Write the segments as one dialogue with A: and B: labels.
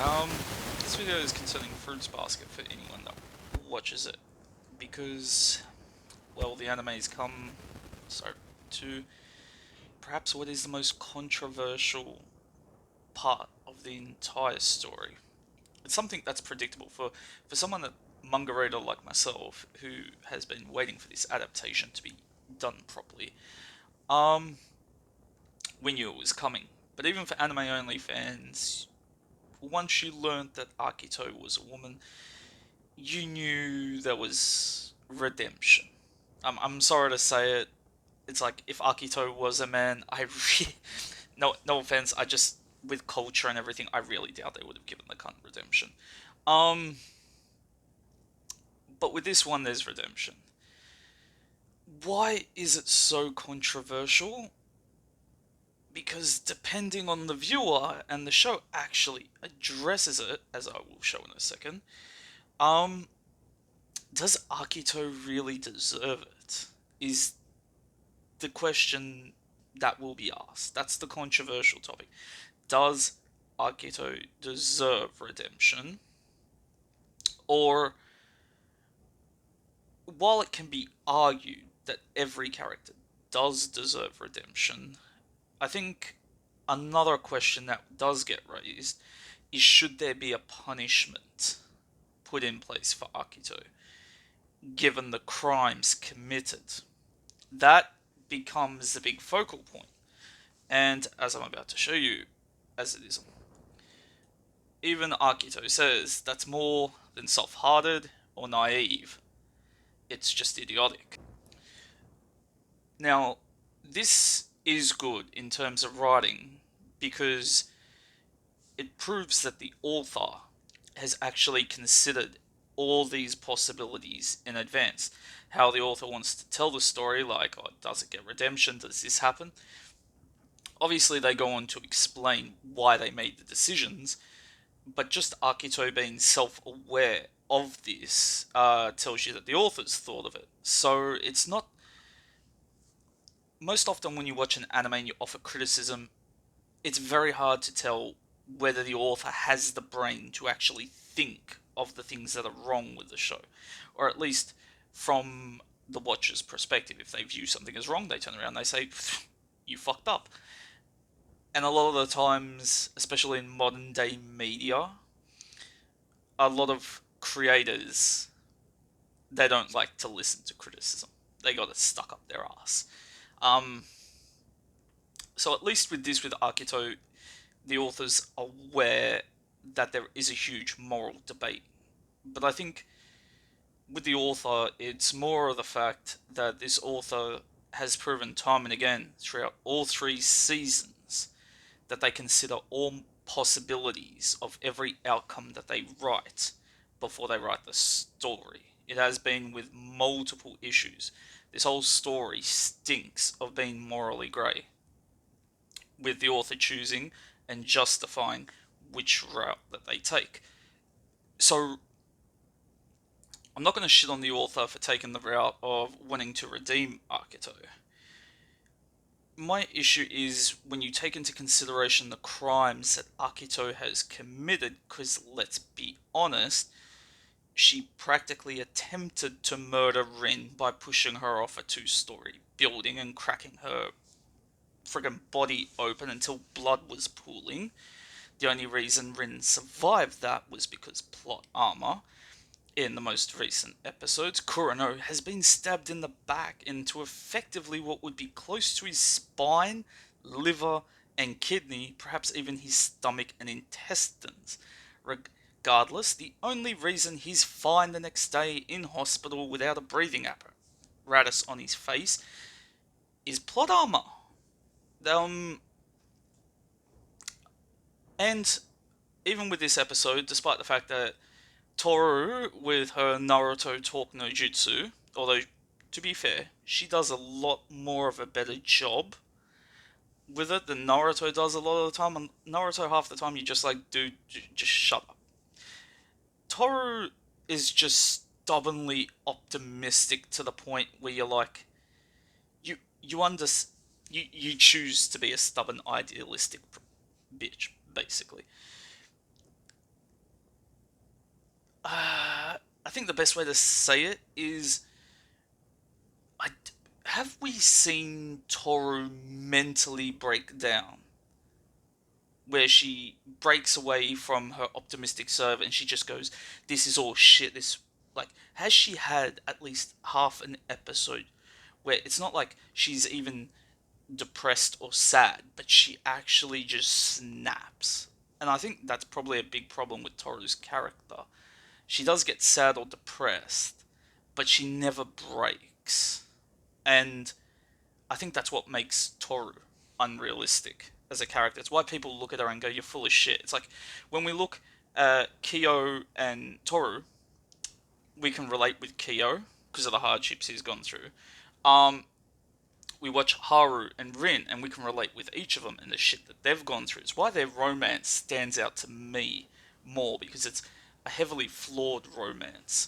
A: This video is concerning Fruits Basket for anyone that watches it, because, well, the anime's come, to perhaps what is the most controversial part of the entire story. It's something that's predictable for someone that manga reader like myself, who has been waiting for this adaptation to be done properly. Um, we knew it was coming, but even for anime only fans, once you learned that Akito was a woman, you knew there was redemption. I'm sorry to say it. It's like if Akito was a man, no offense, I just, with culture and everything, I really doubt they would have given the cunt redemption. Um, but with this one, there's redemption. Why is it so controversial? Because depending on the viewer, and the show actually addresses it, as I will show in a second, um, does Akito really deserve it? Is the question that will be asked. That's the controversial topic. Does Akito deserve redemption? Or, while it can be argued that every character does deserve redemption, I think another question that does get raised is, should there be a punishment put in place for Akito, given the crimes committed? That becomes the big focal point. And as I'm about to show you, as it is, even Akito says that's more than soft-hearted or naive. It's just idiotic. Now, this is good in terms of writing because it proves that the author has actually considered all these possibilities in advance. How the author wants to tell the story, like, oh, does it get redemption? Does this happen? Obviously, they go on to explain why they made the decisions, but just Akito being self-aware of this tells you that the authors thought of it. So it's not... Most often when you watch an anime and you offer criticism, it's very hard to tell whether the author has the brain to actually think of the things that are wrong with the show. Or at least from the watcher's perspective. If they view something as wrong, they turn around and they say, you fucked up. And a lot of the times, especially in modern day media, a lot of creators, they don't like to listen to criticism. They got it stuck up their ass. Um, so at least with this, with Akito, the author's aware that there is a huge moral debate. But I think with the author, it's more of the fact that this author has proven time and again throughout all three seasons that they consider all possibilities of every outcome that they write before they write the story. It has been with multiple issues. This whole story stinks of being morally grey, with the author choosing and justifying which route that they take. So, I'm not going to shit on the author for taking the route of wanting to redeem Akito. My issue is when you take into consideration the crimes that Akito has committed, because let's be honest, she practically attempted to murder Rin by pushing her off a two-story building and cracking her friggin' body open until blood was pooling. The only reason Rin survived that was because plot armor. In the most recent episodes, Kurano has been stabbed in the back into effectively what would be close to his spine, liver, and kidney, perhaps even his stomach and intestines. Regardless, the only reason he's fine the next day in hospital without a breathing apparatus on his face is plot armor. Um, and even with this episode, despite the fact that Toru, with her Naruto talk no jutsu, although, to be fair, she does a lot more of a better job with it than Naruto does a lot of the time. And Naruto, half the time, you just like, dude, just shut up. Toru is just stubbornly optimistic to the point where you're like, you under you choose to be a stubborn, idealistic bitch, basically. I think the best way to say it is, I, have we seen Toru mentally break down? Where she breaks away from her optimistic serve and she just goes, "This is all shit." This, like, has she had at least half an episode where it's not like she's even depressed or sad, but she actually just snaps? And I think that's probably a big problem with Toru's character. She does get sad or depressed, but she never breaks. And I think that's what makes Toru unrealistic as a character. It's why people look at her and go, "You're full of shit." It's like when we look at Kyo and Toru, we can relate with Kyo because of the hardships he's gone through. Um, we watch Haru and Rin, and we can relate with each of them and the shit that they've gone through. It's why their romance stands out to me more, because it's a heavily flawed romance.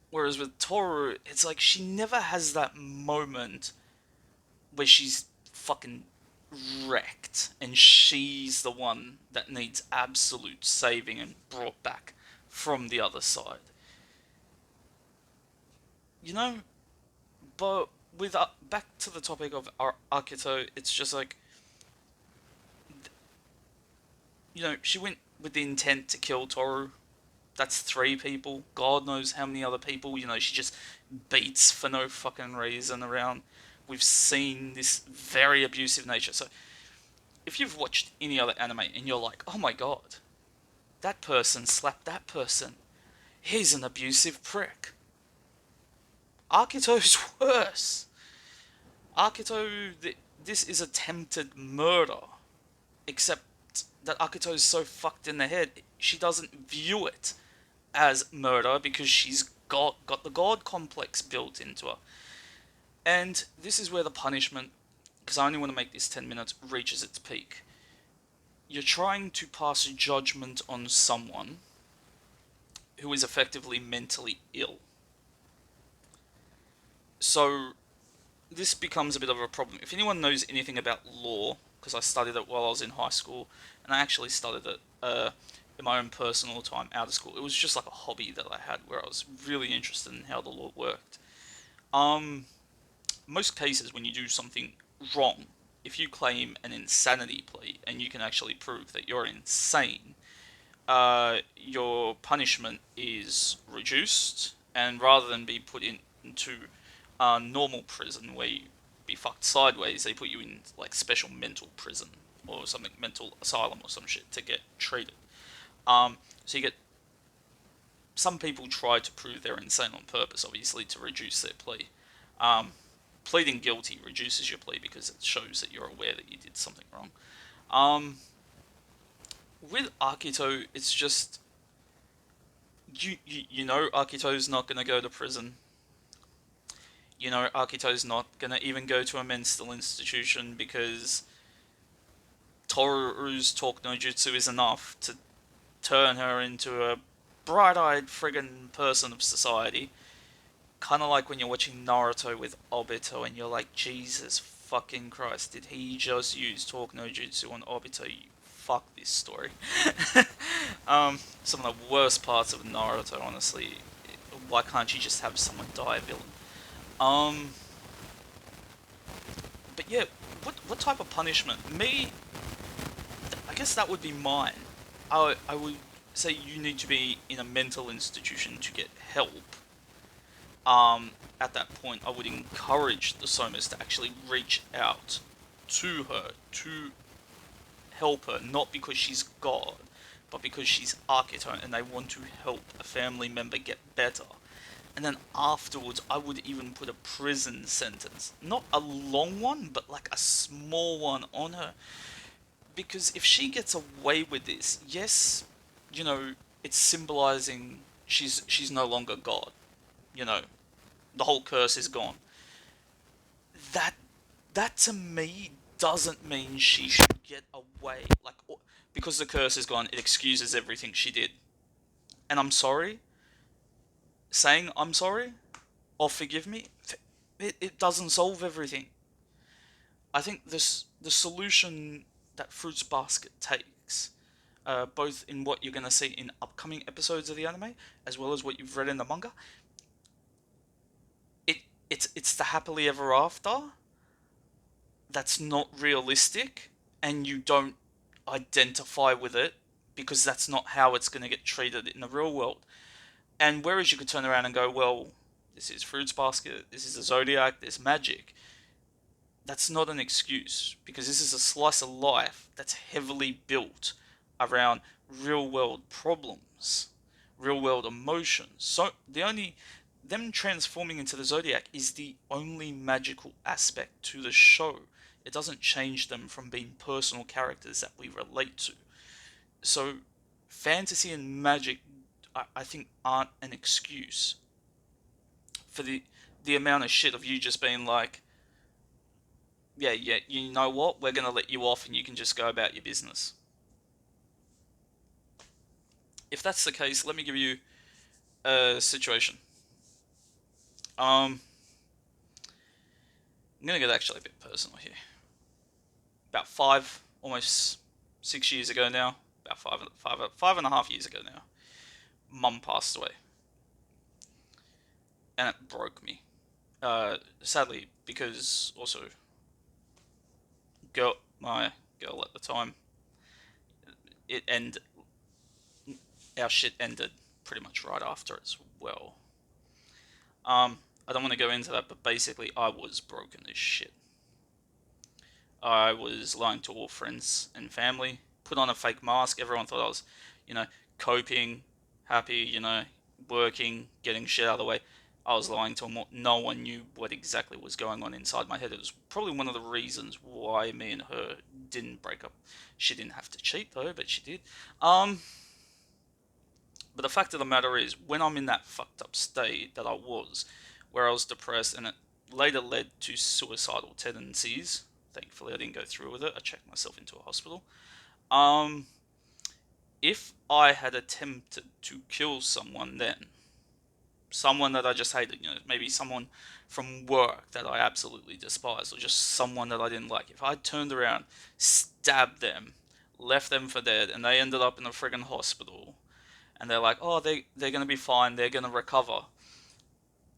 A: Whereas with Toru, it's like she never has that moment where she's fucking wrecked and she's the one that needs absolute saving and brought back from the other side. You know, but with back to the topic of Akito, it's just like, she went with the intent to kill Toru. That's three people. God knows how many other people. She just beats for no fucking reason around. We've seen this very abusive nature. So if you've watched any other anime and you're like, "Oh my god, that person slapped that person, he's an abusive prick," Akito's worse. Akito, this is attempted murder, except that Akito's so fucked in the head, she doesn't view it as murder because she's got the god complex built into her. And this is where the punishment, because I only want to make this 10 minutes, reaches its peak. You're trying to pass a judgment on someone who is effectively mentally ill. So this becomes a bit of a problem. If anyone knows anything about law, because I studied it while I was in high school, and I actually studied it in my own personal time out of school. It was just like a hobby that I had where I was really interested in how the law worked. Um, Most cases when you do something wrong, if you claim an insanity plea and you can actually prove that you're insane, your punishment is reduced, and rather than be put into normal prison where you be fucked sideways, they put you in like special mental prison or something, mental asylum or some shit to get treated. So you get, some people try to prove they're insane on purpose, obviously, to reduce their plea. Um, Pleading guilty reduces your plea because it shows that you're aware that you did something wrong. Um, with Akito, it's just you know Akito's not gonna go to prison. You know Akito's not gonna even go to a mental institution because Toru's talk no jutsu is enough to turn her into a bright-eyed friggin' person of society. Kind of like when you're watching Naruto with Obito and you're like, Jesus fucking Christ, did he just use talk no jutsu on Obito? You fuck this story. Some of the worst parts of Naruto, honestly. Why can't you just have someone die a villain? Um, but yeah, what type of punishment? Me, I guess that would be mine. I would say you need to be in a mental institution to get help. At that point, I would encourage the Somas to actually reach out to her to help her, not because she's God, but because she's Akito and they want to help a family member get better. And then afterwards, I would even put a prison sentence. Not a long one, but like a small one on her. Because if she gets away with this, yes, it's symbolizing she's no longer God. You know, the whole curse is gone. That that to me doesn't mean she should get away. Like, because the curse is gone, it excuses everything she did. And I'm sorry, saying I'm sorry or forgive me, it doesn't solve everything. I think the solution that Fruits Basket takes, both in what you're going to see in upcoming episodes of the anime, as well as what you've read in the manga. It it's the happily ever after that's not realistic, and you don't identify with it because that's not how it's going to get treated in the real world. And whereas you could turn around and go, well, this is Fruits Basket, this is the Zodiac, there's magic, that's not an excuse because this is a slice of life that's heavily built around real world problems, real world emotions. So the only them transforming into the Zodiac is the only magical aspect to the show. It doesn't change them from being personal characters that we relate to. So fantasy and magic, I think, aren't an excuse for the amount of shit of you just being like, yeah, you know what? We're going to let you off and you can just go about your business. If that's the case, let me give you a situation. I'm going to get actually a bit personal here. About almost 6 years ago now, about five and a half years ago now, Mum passed away. And it broke me. Sadly, because also, my girl at the time, it ended, our shit ended pretty much right after as well. I don't want to go into that, but basically, I was broken as shit. I was lying to all friends and family, put on a fake mask. Everyone thought I was, you know, coping, happy, working, getting shit out of the way. I was lying to them. No one knew what exactly was going on inside my head. It was probably one of the reasons why me and her didn't break up. She didn't have to cheat though, but she did. But the fact of the matter is, when I'm in that fucked up state that I was, where I was depressed and it later led to suicidal tendencies, thankfully I didn't go through with it, I checked myself into a hospital. Um, if I had attempted to kill someone then, someone that I just hated, maybe someone from work that I absolutely despised, or just someone that I didn't like, if I turned around, stabbed them, left them for dead, and they ended up in a friggin' hospital, and they're like, oh, they're going to be fine, they're going to recover.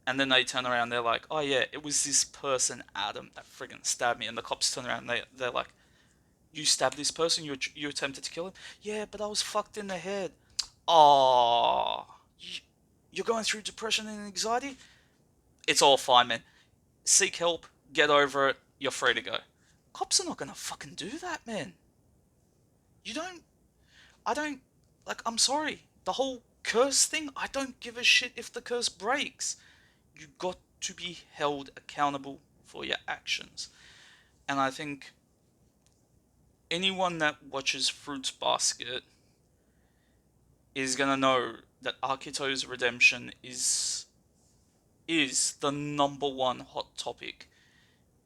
A: And then they turn around, they're like, oh yeah, it was this person, Adam, that friggin' stabbed me. And the cops turn around, and they're like, you stabbed this person, you attempted to kill him? Yeah, but I was fucked in the head. Oh, you're going through depression and anxiety? It's all fine, man. Seek help, get over it, you're free to go. Cops are not going to fucking do that, man. You don't, I don't, I'm sorry. The whole curse thing, I don't give a shit if the curse breaks. You got to be held accountable for your actions. And I think anyone that watches Fruits Basket is gonna know that Akito's redemption is the number one hot topic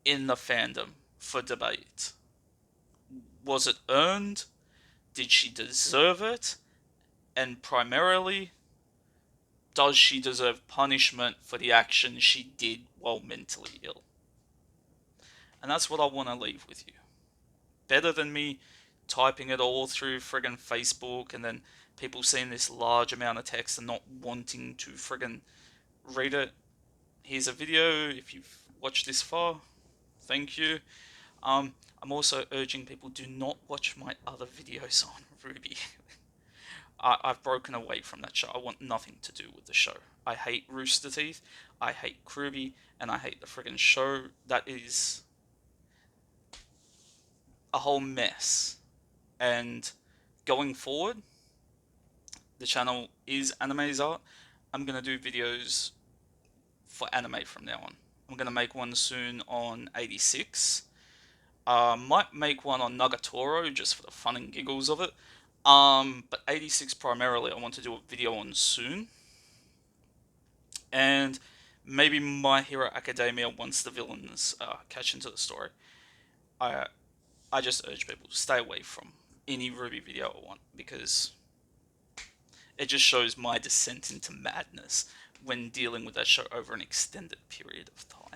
A: in the fandom for debate. Was it earned? Did she deserve it? And primarily, does she deserve punishment for the action she did while mentally ill? And that's what I want to leave with you. Better than me typing it all through friggin' Facebook and then people seeing this large amount of text and not wanting to friggin' read it. Here's a video. If you've watched this far, thank you. I'm also urging people, do not watch my other videos on Ruby. I've broken away from that show. I want nothing to do with the show. I hate Rooster Teeth, I hate Kruby, and I hate the friggin' show. That is a whole mess. And going forward, the channel is Anime's Art. I'm going to do videos for anime from now on. I'm going to make one soon on 86. Might make one on Nagatoro just for the fun and giggles of it. But 86 primarily I want to do a video on soon. And maybe My Hero Academia once the villains catch into the story. I just urge people to stay away from any Ruby video I want, because it just shows my descent into madness when dealing with that show over an extended period of time.